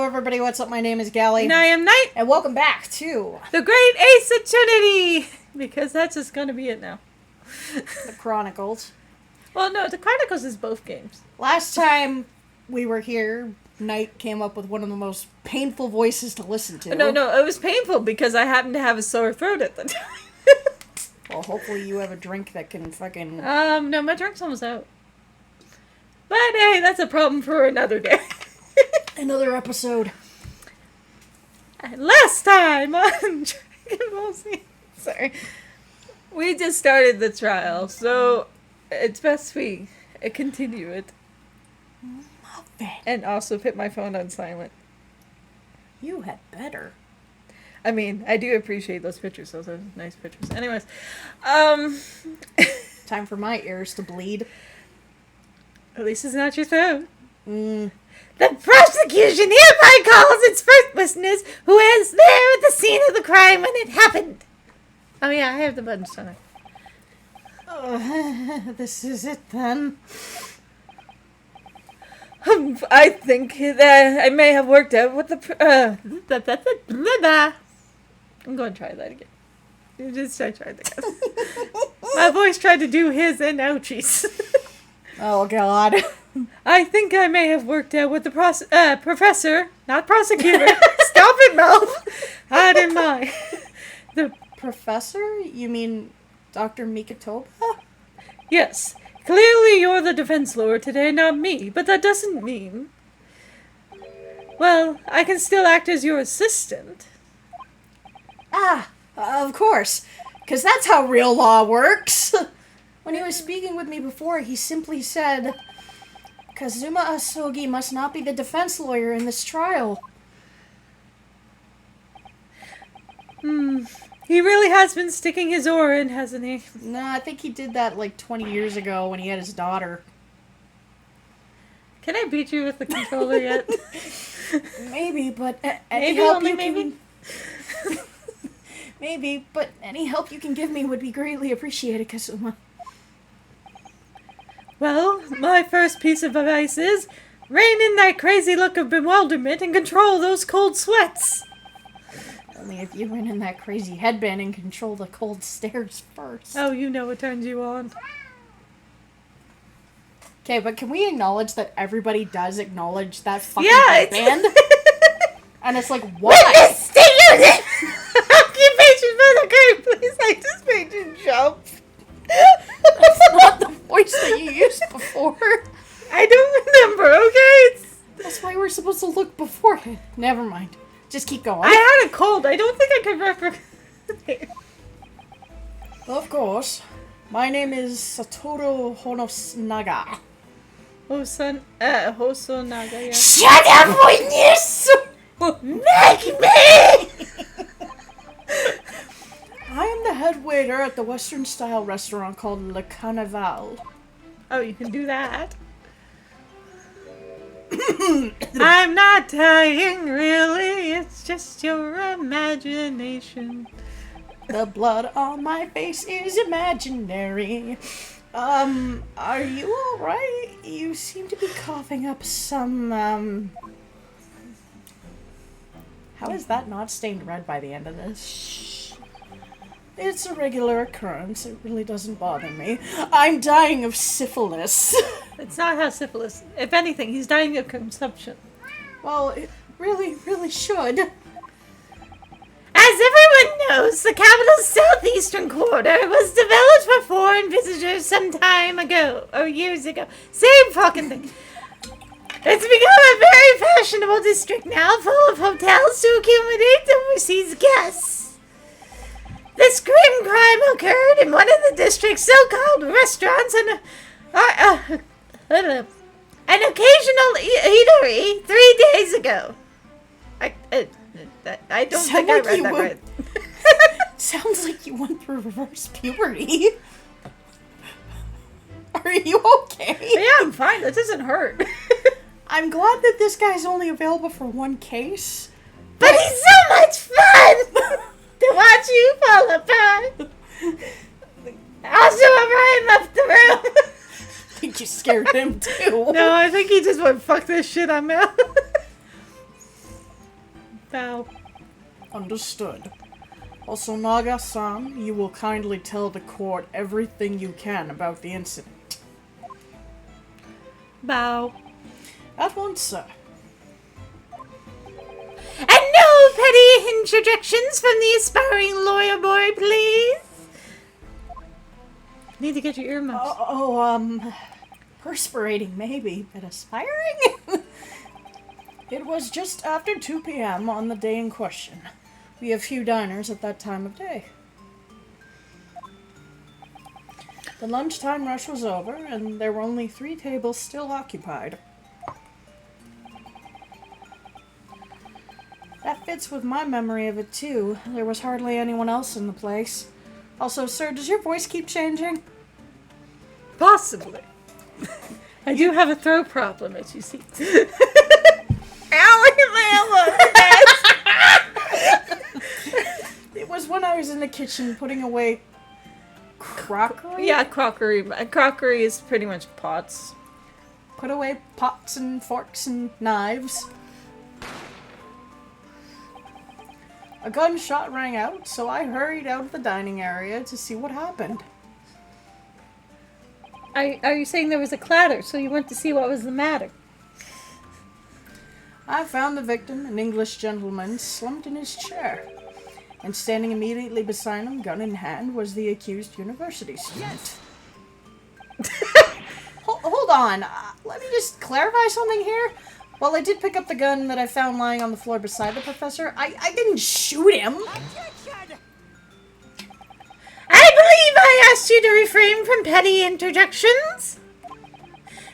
Hello everybody, what's up? My name is Galie. And I am Knight. And welcome back to... The Great Ace of Trinity! Because that's just gonna be it now. The Chronicles. Well, no, the Chronicles is both games. Last time we were here, Knight came up with one of the most painful voices to listen to. No, it was painful because I happened to have a sore throat at the time. Well, hopefully you have a drink that can fucking... No, my drink's almost out. But hey, that's a problem for another day. Another episode. Last time on Dragon Ball Z. Sorry. We just started the trial, so it's best we continue it. Love it. And also put my phone on silent. You had better. I mean, I do appreciate those pictures. Those are nice pictures. Anyways, Time for my ears to bleed. At least it's not your throat. The prosecution hereby calls its first witness who was there at the scene of the crime when it happened. Oh yeah, I have the buttons on it. This is it then. I think that I may have worked out what the... I'm going to try that again. Just try that again. My voice tried to do his and Auchi's. Oh god. I think I may have worked out what the professor, not prosecutor, stop it, Mel, had in mind. The Professor? You mean Dr. Mikitoba? Yes, clearly you're the defense lawyer today, not me, but that doesn't mean... Well, I can still act as your assistant. Of course. Because that's how real law works. When he was speaking with me before, he simply said... Kazuma Asogi must not be the defense lawyer in this trial. He really has been sticking his oar in, hasn't he? No, I think he did that like 20 years ago when he had his daughter. Can I beat you with the controller yet? Maybe, but Maybe, only maybe? Maybe, but any help you can give me would be greatly appreciated, Kazuma. Well, my first piece of advice is, rein in that crazy look of bewilderment and control those cold sweats. Only if you went in that crazy headband and control the cold stares first. Oh, you know what turns you on. Okay, but can we acknowledge that everybody does acknowledge that fucking headband? And it's like, why? Witness statement! Occupation for the grave, please. I just made you jump. That's not the voice that you used before. I don't remember, okay? That's why we're supposed to look beforehand. Never mind. Just keep going. I had a cold. I don't think I could remember. Of course. My name is Satoru Honosunaga. Hosonaga, yeah. Shut up, witness! Make me! I am the head waiter at the Western-style restaurant called Le Carnaval. Oh, you can do that. I'm not dying, really. It's just your imagination. The blood on my face is imaginary. Are you alright? You seem to be coughing up some, How is that not stained red by the end of this? Shh. It's a regular occurrence. It really doesn't bother me. I'm dying of syphilis. It's not how syphilis. If anything, he's dying of consumption. Well, it really, really should. As everyone knows, the capital's southeastern quarter was developed for foreign visitors some time ago, or years ago. Same fucking thing. It's become a very fashionable district now, full of hotels to accommodate overseas guests. This grim crime occurred in one of the district's so-called restaurants and an occasional eatery 3 days ago. I don't think I read that right. Sounds like you went through reverse puberty. Are you okay? Yeah, I'm fine. That doesn't hurt. I'm glad that this guy's only available for one case. But he's so much fun to watch you fall apart. Also, Orion left the room. I think you scared him too. No, I think he just went, fuck this shit, I'm out. Bow. Understood. Also, Naga-san, you will kindly tell the court everything you can about the incident. Bow. At once, sir. And no petty interjections from the aspiring lawyer boy, please. Need to get your earmuffs. Perspirating maybe, but aspiring? It was just after 2 p.m. on the day in question. We have few diners at that time of day. The lunchtime rush was over, and there were only 3 tables still occupied. That fits with my memory of it, too. There was hardly anyone else in the place. Also, sir, does your voice keep changing? Possibly. I do have a throat problem, as you see. It was when I was in the kitchen putting away crockery? Yeah, crockery. Crockery is pretty much pots. Put away pots and forks and knives. A gunshot rang out, so I hurried out of the dining area to see what happened. Are you saying there was a clatter, so you went to see what was the matter? I found the victim, an English gentleman, slumped in his chair. And standing immediately beside him, gun in hand, was the accused university student. Hold on. Let me just clarify something here. While I did pick up the gun that I found lying on the floor beside the professor, I didn't shoot him. I believe I asked you to refrain from petty interjections.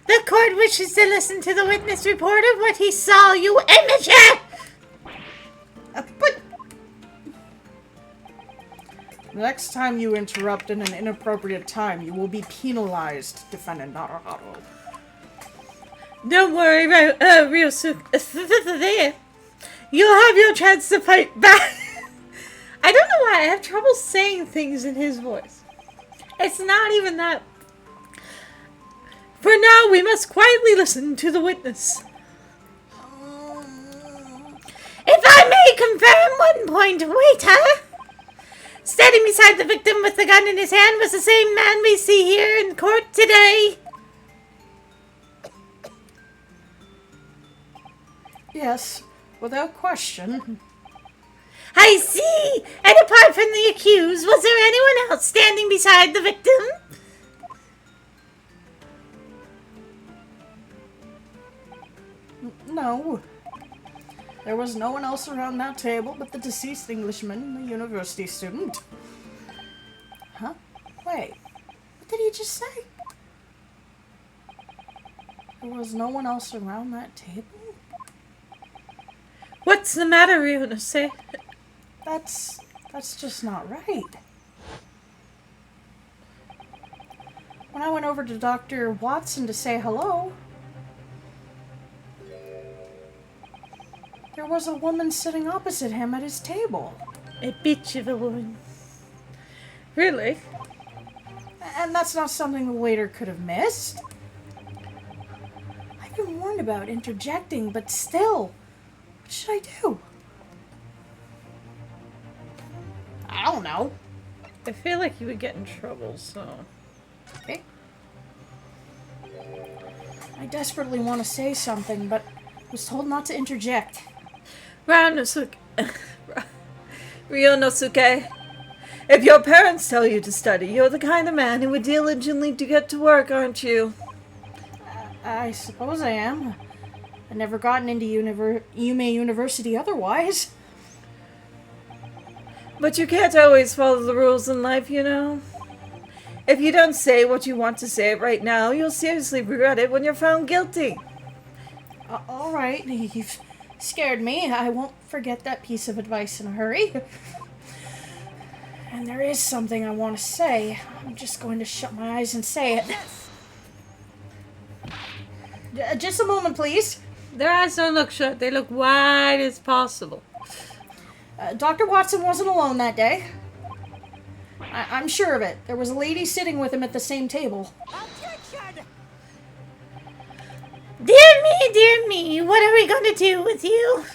The court wishes to listen to the witness report of what he saw, you amateur! But... Next time you interrupt in an inappropriate time, you will be penalized, Defendant Naruharu. Don't worry, Ryosuke. You'll have your chance to fight back. I don't know why I have trouble saying things in his voice. It's not even that. For now, we must quietly listen to the witness. If I may confirm 1 point, waiter. Standing beside the victim with the gun in his hand was the same man we see here in court today. Yes, without question. I see! And apart from the accused, was there anyone else standing beside the victim? No. There was no one else around that table but the deceased Englishman and the university student. Huh? Wait. What did he just say? There was no one else around that table? What's the matter, Ryonose? That's just not right. When I went over to Dr. Watson to say hello, there was a woman sitting opposite him at his table. A bitch of a woman. Really? And that's not something the waiter could have missed. I've been warned about interjecting, but still, what should I do? I don't know. I feel like you would get in trouble, so... Okay. I desperately want to say something, but was told not to interject. Ryunosuke, if your parents tell you to study, you're the kind of man who would diligently to get to work, aren't you? I suppose I am. I've never gotten into Yume University otherwise. But you can't always follow the rules in life, you know. If you don't say what you want to say right now, you'll seriously regret it when you're found guilty. All right, you've scared me. I won't forget that piece of advice in a hurry. And there is something I want to say. I'm just going to shut my eyes and say it. Just a moment, please. Their eyes don't look shut. They look wide as possible. Dr. Watson wasn't alone that day. I'm sure of it. There was a lady sitting with him at the same table. Dear me, what are we going to do with you?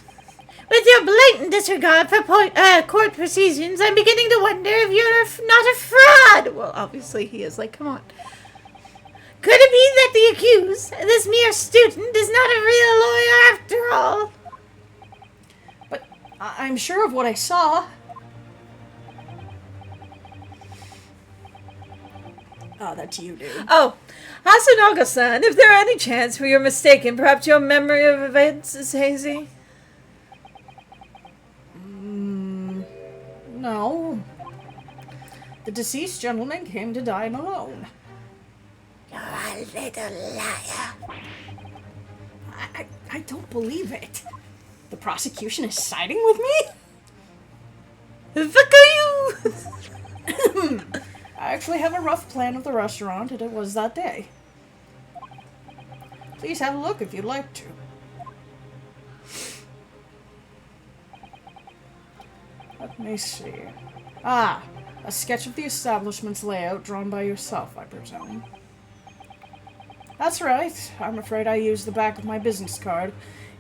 With your blatant disregard for court proceedings, I'm beginning to wonder if you're not a fraud. Well, obviously he is. Like, come on. Could it be that the accused, this mere student, is not a real lawyer after all? But I'm sure of what I saw. Oh, that's you, dude. Oh, Hasenaga-san, if there any chance where you're mistaken, perhaps your memory of events is hazy? No. The deceased gentleman came to dine alone. You're a little liar. I don't believe it. The prosecution is siding with me? Fuck are you? I actually have a rough plan of the restaurant, and it was that day. Please have a look if you'd like to. Let me see. Ah, a sketch of the establishment's layout drawn by yourself, I presume. That's right. I'm afraid I used the back of my business card.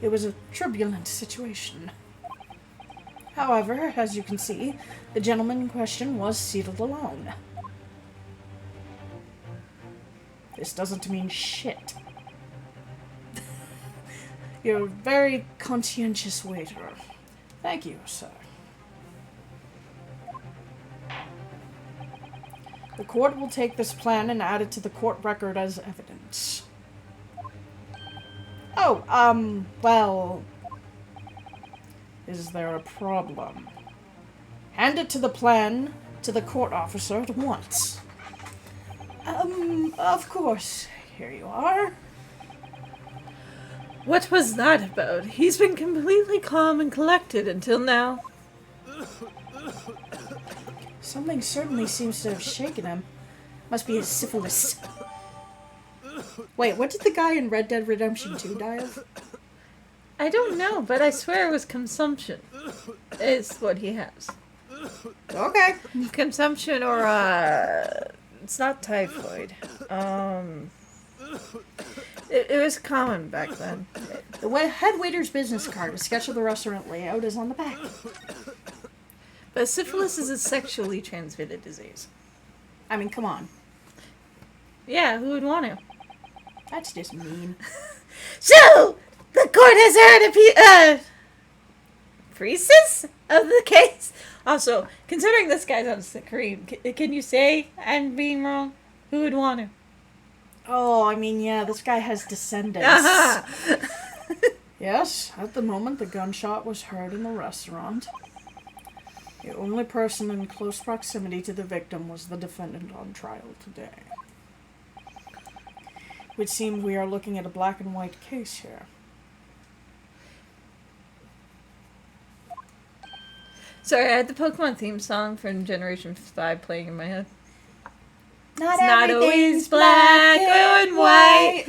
It was a turbulent situation. However, as you can see, the gentleman in question was seated alone. This doesn't mean shit. You're a very conscientious waiter. Thank you, sir. The court will take this plan and add it to the court record as evidence. Oh, well... Is there a problem? Hand it to the plan to the court officer at once. Of course. Here you are. What was that about? He's been completely calm and collected until now. Something certainly seems to have shaken him. Must be his syphilis. Wait, what did the guy in Red Dead Redemption 2 die of? I don't know, but I swear it was consumption. Is what he has. Okay. Consumption or, it's not typhoid. It was common back then. The head waiter's business card, a sketch of the restaurant layout, is on the back. But syphilis is a sexually transmitted disease. I mean, come on. Yeah, who would want to? That's just mean. So, the court has heard Priestess of the case? Also, considering this guy's on screen, can you say I'm being wrong? Who would want to? Oh, I mean, yeah, this guy has descendants. Uh-huh. Yes, at the moment the gunshot was heard in the restaurant. The only person in close proximity to the victim was the defendant on trial today. It would seem we are looking at a black and white case here. Sorry, I had the Pokemon theme song from Generation 5 playing in my head. Not always black and white.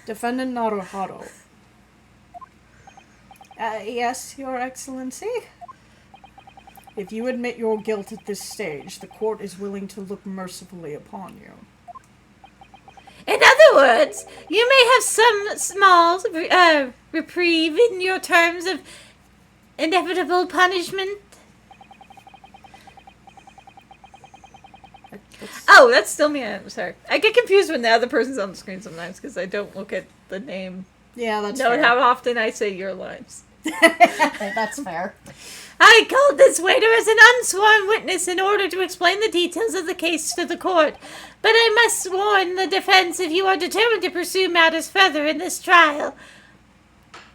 Defendant Naruhado. Yes, Your Excellency. If you admit your guilt at this stage, the court is willing to look mercifully upon you. In other words, you may have some small reprieve in your terms of inevitable punishment. Oh, that's still me. I'm sorry. I get confused when the other person's on the screen sometimes because I don't look at the name. Yeah, that's Note fair. how often I say your lines. That's fair. I called this waiter as an unsworn witness in order to explain the details of the case to the court. But I must warn the defense if you are determined to pursue matters further in this trial.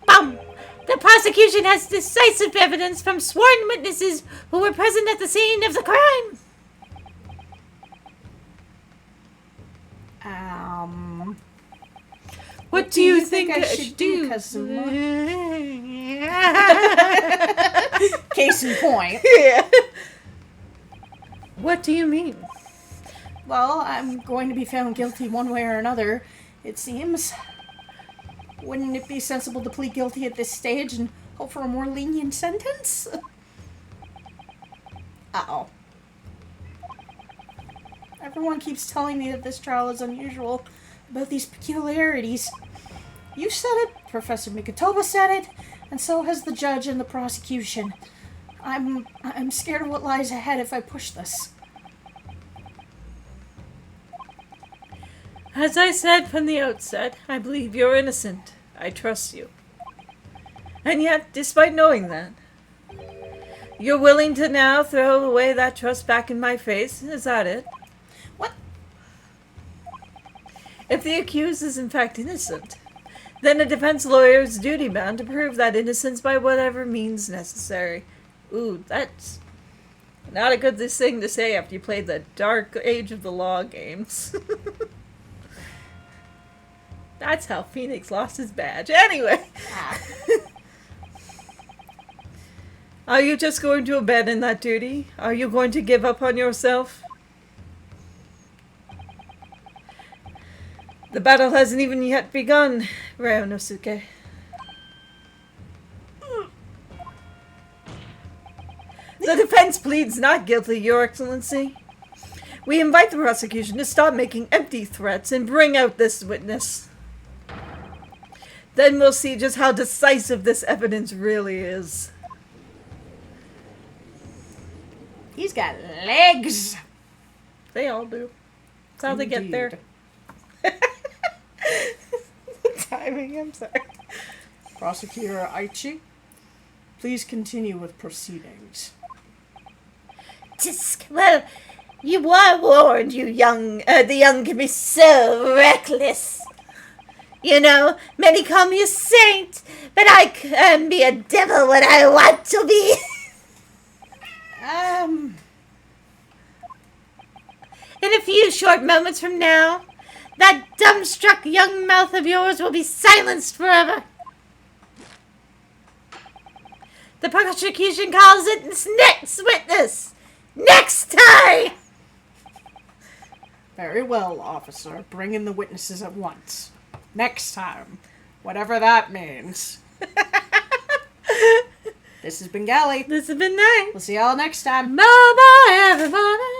Bum! The prosecution has decisive evidence from sworn witnesses who were present at the scene of the crime. What do you think I should do, Kazuma? Yeah. Case in point. Yeah. What do you mean? Well, I'm going to be found guilty one way or another, it seems. Wouldn't it be sensible to plead guilty at this stage and hope for a more lenient sentence? Uh-oh. Everyone keeps telling me that this trial is unusual about these peculiarities. You said it, Professor Mikotoba said it, and so has the judge and the prosecution. I'm scared of what lies ahead if I push this. As I said from the outset, I believe you're innocent. I trust you. And yet, despite knowing that, you're willing to now throw away that trust back in my face? Is that it? What? If the accused is in fact innocent, then a defense lawyer is duty-bound to prove that innocence by whatever means necessary. Ooh, that's not a good thing to say after you played the Dark Age of the Law games. That's how Phoenix lost his badge. Anyway. Are you just going to abandon that duty? Are you going to give up on yourself? The battle hasn't even yet begun, Ryunosuke. The defense pleads not guilty, Your Excellency. We invite the prosecution to stop making empty threats and bring out this witness. Then we'll see just how decisive this evidence really is. He's got legs. They all do. That's how they get there. Timing, I'm sorry. Prosecutor Auchi, please continue with proceedings. Tisk. Well, you were warned, the young can be so reckless. You know, many call me a saint, but I can be a devil when I want to be. In a few short moments from now, that dumbstruck young mouth of yours will be silenced forever. The prosecution calls it its next witness. Next time! Very well, officer. Bring in the witnesses at once. Next time. Whatever that means. This has been Galie. This has been nice. We'll see y'all next time. Bye-bye, everybody.